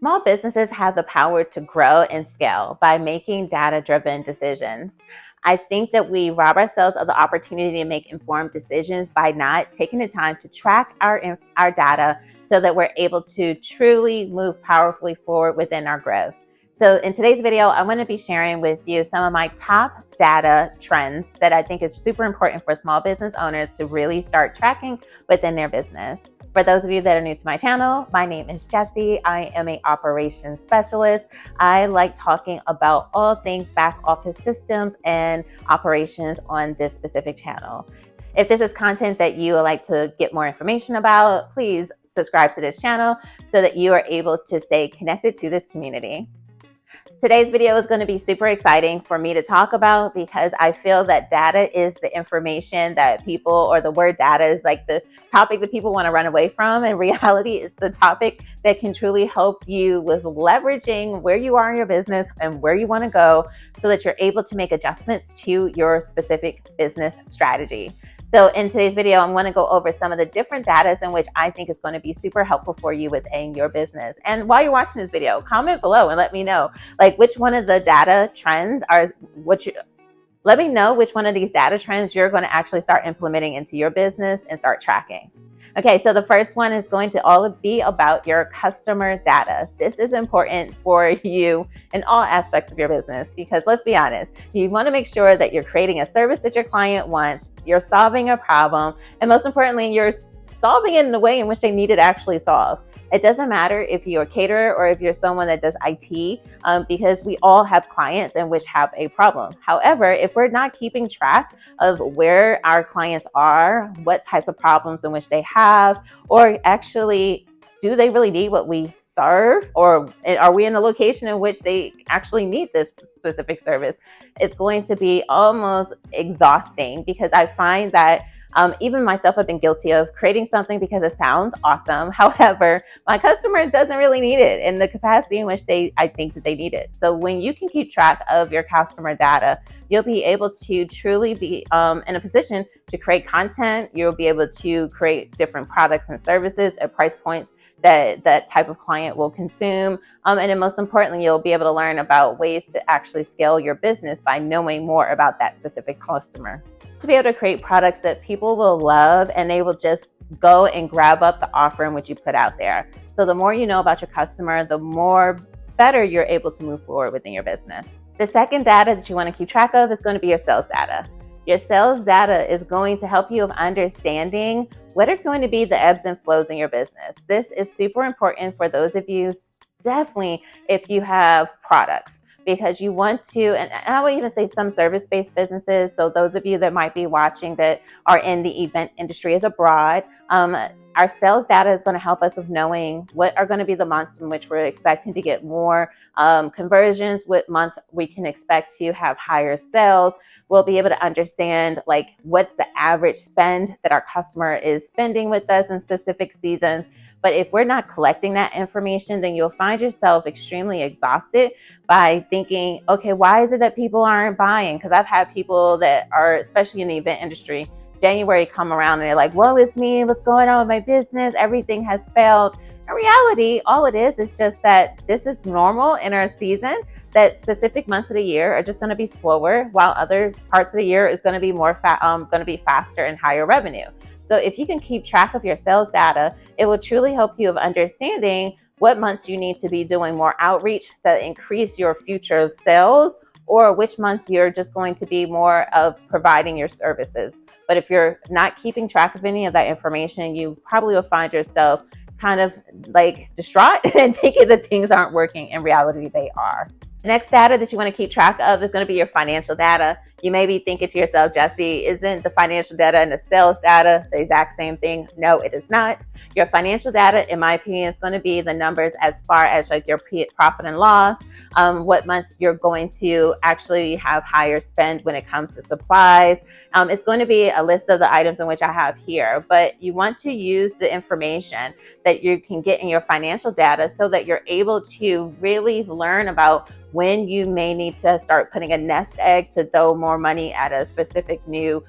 Small businesses have the power to grow and scale by making data-driven decisions. I think that we rob ourselves of the opportunity to make informed decisions by not taking the time to track our data so that we're able to truly move powerfully forward within our growth. So in today's video, I'm going to be sharing with you some of my top data trends that I think is super important for small business owners to really start tracking within their business. For those of you that are new to my channel, my name is Jessie. I am an operations specialist. I like talking about all things back office systems and operations on this specific channel. If this is content that you would like to get more information about, please subscribe to this channel so that you are able to stay connected to this community. Today's video is going to be super exciting for me to talk about because I feel that data is the information that people, or the word data is like the topic that people want to run away from. In reality, it's the topic that can truly help you with leveraging where you are in your business and where you want to go so that you're able to make adjustments to your specific business strategy. So in today's video, I'm going to go over some of the different data in which I think is going to be super helpful for you within your business. And while you're watching this video, comment below and let me know, like, which one of the data trends let me know which one of these data trends you're going to actually start implementing into your business and start tracking. Okay, so the first one is going to all be about your customer data. This is important for you in all aspects of your business because let's be honest, you want to make sure that you're creating a service that your client wants, you're solving a problem, and most importantly, you're solving it in the way in which they need it actually solved. It doesn't matter if you're a caterer or if you're someone that does IT, because we all have clients in which have a problem. However, if we're not keeping track of where our clients are, what types of problems in which they have, or actually, do they really need what we serve, or are we in a location in which they actually need this specific service, it's going to be almost exhausting because I find that even myself, I've been guilty of creating something because it sounds awesome. However, my customer doesn't really need it in the capacity in which I think that they need it. So when you can keep track of your customer data, you'll be able to truly be in a position to create content. You'll be able to create different products and services at price points that type of client will consume. And then most importantly, you'll be able to learn about ways to actually scale your business by knowing more about that specific customer. To be able to create products that people will love and they will just go and grab up the offer in which you put out there. So the more you know about your customer, the more better you're able to move forward within your business. The second data that you want to keep track of is going to be your sales data. Your sales data is going to help you with understanding what are going to be the ebbs and flows in your business. This is super important for those of you, definitely if you have products, because you want to, and I will even say some service-based businesses, so those of you that might be watching that are in the event industry as abroad, our sales data is going to help us with knowing what are going to be the months in which we're expecting to get more conversions, what months we can expect to have higher sales. We'll be able to understand like what's the average spend that our customer is spending with us in specific seasons. But if we're not collecting that information, then you'll find yourself extremely exhausted by thinking, okay, why is it that people aren't buying? Because I've had people that are, especially in the event industry, January come around and they're like, woe is me, what's going on with my business? Everything has failed. In reality, all it is just that this is normal in our season, that specific months of the year are just going to be slower, while other parts of the year is going to be more faster and higher revenue. So if you can keep track of your sales data, it will truly help you of understanding what months you need to be doing more outreach to increase your future sales, or which months you're just going to be more of providing your services. But if you're not keeping track of any of that information, you probably will find yourself kind of like distraught and thinking that things aren't working. In reality, they are. The next data that you want to keep track of is going to be your financial data. You may be thinking to yourself, Jessie, isn't the financial data and the sales data the exact same thing? No, it is not. Your financial data, in my opinion, is going to be the numbers as far as like your profit and loss, what months you're going to actually have higher spend when it comes to supplies. It's going to be a list of the items in which I have here, but you want to use the information that you can get in your financial data so that you're able to really learn about when you may need to start putting a nest egg to throw more money at a specific new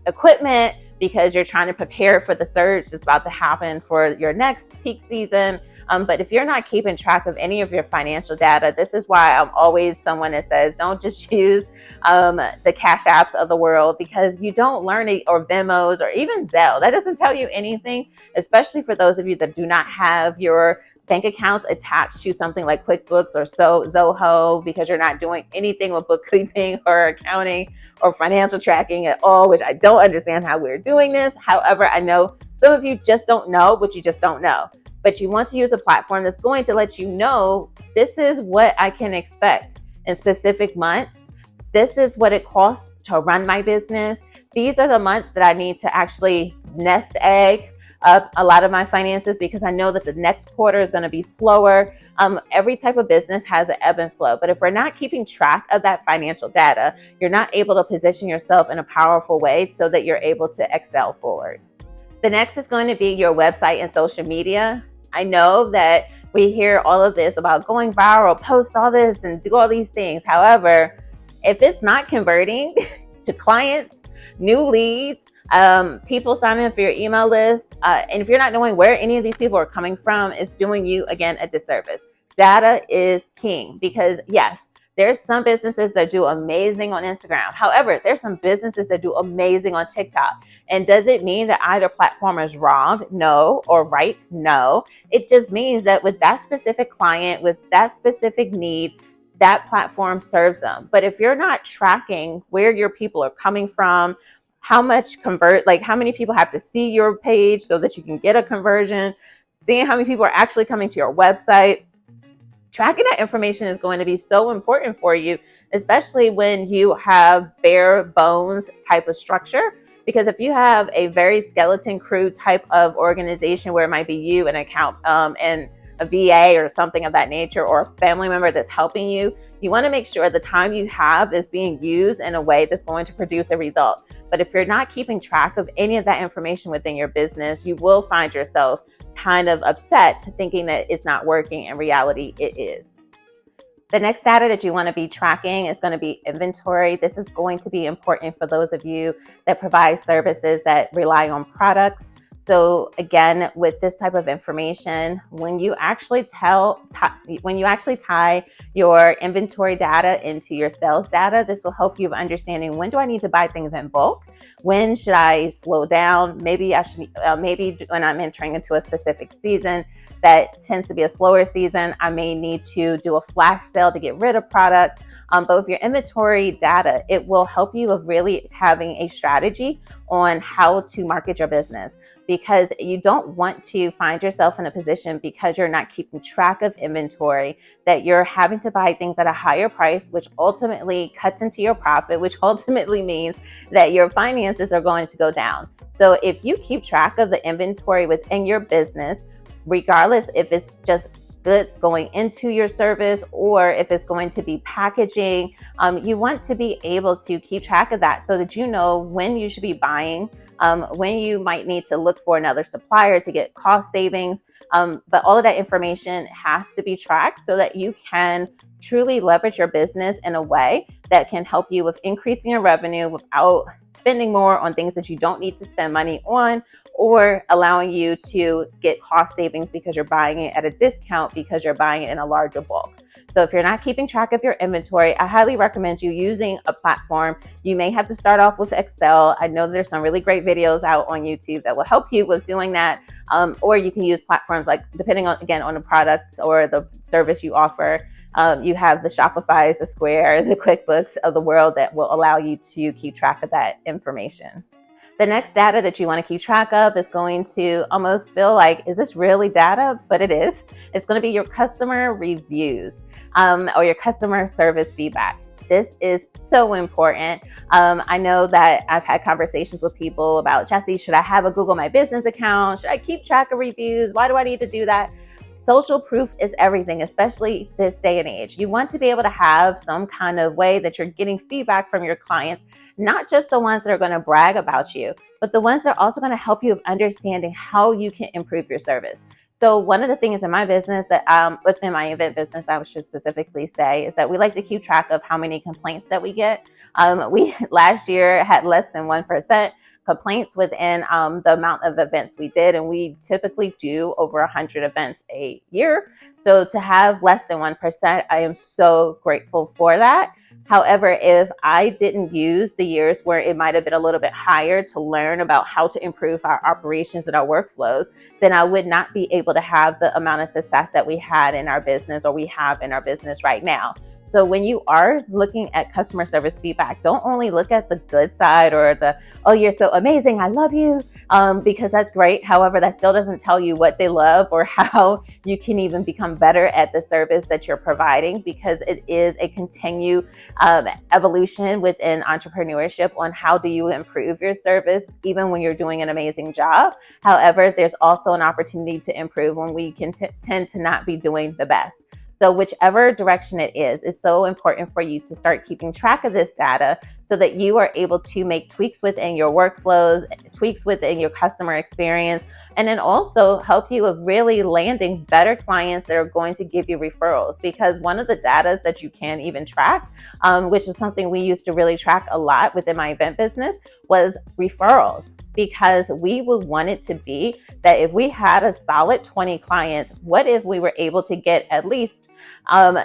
equipment, because you're trying to prepare for the surge that's about to happen for your next peak season. But if you're not keeping track of any of your financial data, this is why I'm always someone that says don't just use the Cash Apps of the world, because you don't learn it, or Venmos, or even Zelle. That doesn't tell you anything, especially for those of you that do not have your bank accounts attached to something like QuickBooks or Zoho, because you're not doing anything with bookkeeping or accounting or financial tracking at all, which I don't understand how we're doing this. However, I know some of you just don't know what you just don't know. But you want to use a platform that's going to let you know, this is what I can expect in specific months. This is what it costs to run my business. These are the months that I need to actually nest egg up a lot of my finances, because I know that the next quarter is going to be slower. Every type of business has an ebb and flow. But if we're not keeping track of that financial data, you're not able to position yourself in a powerful way so that you're able to excel forward. The next is going to be your website and social media. I know that we hear all of this about going viral, post all this and do all these things. However, if it's not converting to clients, new leads, people signing up for your email list, and if you're not knowing where any of these people are coming from, it's doing you, again, a disservice. Data is king, because yes, there's some businesses that do amazing on Instagram. However, there's some businesses that do amazing on TikTok. And does it mean that either platform is wrong? No. Or right? No. It just means that with that specific client, with that specific need, that platform serves them. But if you're not tracking where your people are coming from, how much convert, like how many people have to see your page so that you can get a conversion, seeing how many people are actually coming to your website, tracking that information is going to be so important for you, especially when you have bare bones type of structure. Because if you have a very skeleton crew type of organization, where it might be you, an account, and a VA or something of that nature, or a family member that's helping you, you want to make sure the time you have is being used in a way that's going to produce a result. But if you're not keeping track of any of that information within your business, you will find yourself kind of upset, thinking that it's not working. In reality, it is. The next data that you want to be tracking is going to be inventory. This is going to be important for those of you that provide services that rely on products. So again, with this type of information, when you actually tie your inventory data into your sales data, this will help you with understanding, when do I need to buy things in bulk? When should I slow down? Maybe I should, maybe when I'm entering into a specific season that tends to be a slower season, I may need to do a flash sale to get rid of products. But with your inventory data, it will help you with really having a strategy on how to market your business, because you don't want to find yourself in a position, because you're not keeping track of inventory, that you're having to buy things at a higher price, which ultimately cuts into your profit, which ultimately means that your finances are going to go down. So if you keep track of the inventory within your business, regardless if it's just goods going into your service or if it's going to be packaging, you want to be able to keep track of that so that you know when you should be buying, when you might need to look for another supplier to get cost savings. But all of that information has to be tracked so that you can truly leverage your business in a way that can help you with increasing your revenue without spending more on things that you don't need to spend money on, or allowing you to get cost savings because you're buying it at a discount because you're buying it in a larger bulk. So if you're not keeping track of your inventory, I highly recommend you using a platform. You may have to start off with Excel. I know there's some really great videos out on YouTube that will help you with doing that. Or you can use platforms like, depending on, again, on the products or the service you offer. You have the Shopify's, the Square, the QuickBooks of the world that will allow you to keep track of that information. The next data that you want to keep track of is going to almost feel like, is this really data? But it is. It's going to be your customer reviews, or your customer service feedback. This is so important. I know that I've had conversations with people about, Jesse, should I have a Google My Business account? Should I keep track of reviews? Why do I need to do that? Social proof is everything, especially this day and age. You want to be able to have some kind of way that you're getting feedback from your clients, not just the ones that are going to brag about you, but the ones that are also going to help you with understanding how you can improve your service. So one of the things in my business that within my event business, I should specifically say, is that we like to keep track of how many complaints that we get. We last year had less than 1%. complaints within the amount of events we did. And we typically do over 100 events a year. So to have less than 1%, I am so grateful for that. However, if I didn't use the years where it might have been a little bit higher to learn about how to improve our operations and our workflows, then I would not be able to have the amount of success that we had in our business or we have in our business right now. So when you are looking at customer service feedback, don't only look at the good side or the, oh, you're so amazing, I love you, because that's great. However, that still doesn't tell you what they love or how you can even become better at the service that you're providing, because it is a continued evolution within entrepreneurship on how do you improve your service, even when you're doing an amazing job. However, there's also an opportunity to improve when we can tend to not be doing the best. So whichever direction it is, it's so important for you to start keeping track of this data so that you are able to make tweaks within your workflows, tweaks within your customer experience, and then also help you with really landing better clients that are going to give you referrals. Because one of the data that you can even track, which is something we used to really track a lot within my event business, was referrals. Because we would want it to be that if we had a solid 20 clients, what if we were able to get at least out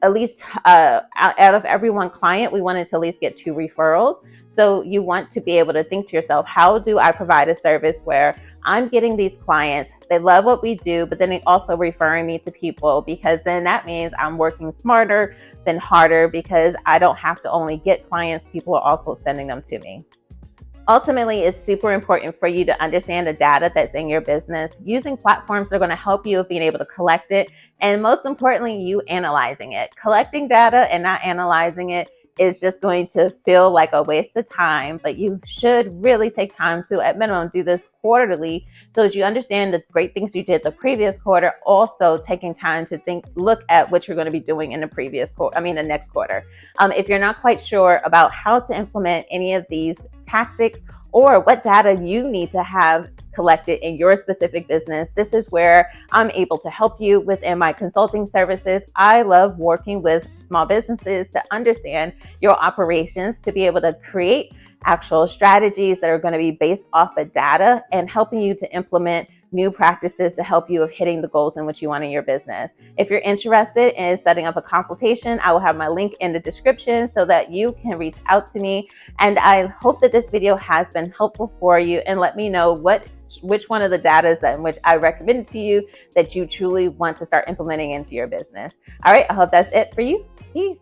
of every one client, we wanted to at least get 2 referrals. So you want to be able to think to yourself, how do I provide a service where I'm getting these clients, they love what we do, but then they also referring me to people, because then that means I'm working smarter than harder, because I don't have to only get clients, people are also sending them to me. Ultimately, it's super important for you to understand the data that's in your business, using platforms that are going to help you with being able to collect it, and most importantly, you analyzing it. Collecting data and not analyzing it is just going to feel like a waste of time, but you should really take time to, at minimum, do this quarterly so that you understand the great things you did the previous quarter, also taking time to look at what you're going to be doing in the next quarter. If you're not quite sure about how to implement any of these tactics or what data you need to have collected in your specific business, this is where I'm able to help you within my consulting services. I love working with small businesses to understand your operations, to be able to create actual strategies that are going to be based off of data and helping you to implement new practices to help you with hitting the goals in which you want in your business. If you're interested in setting up a consultation, I will have my link in the description so that you can reach out to me. And I hope that this video has been helpful for you, and let me know which one of the data in which I recommended to you that you truly want to start implementing into your business. All right, I hope that's it for you. Peace.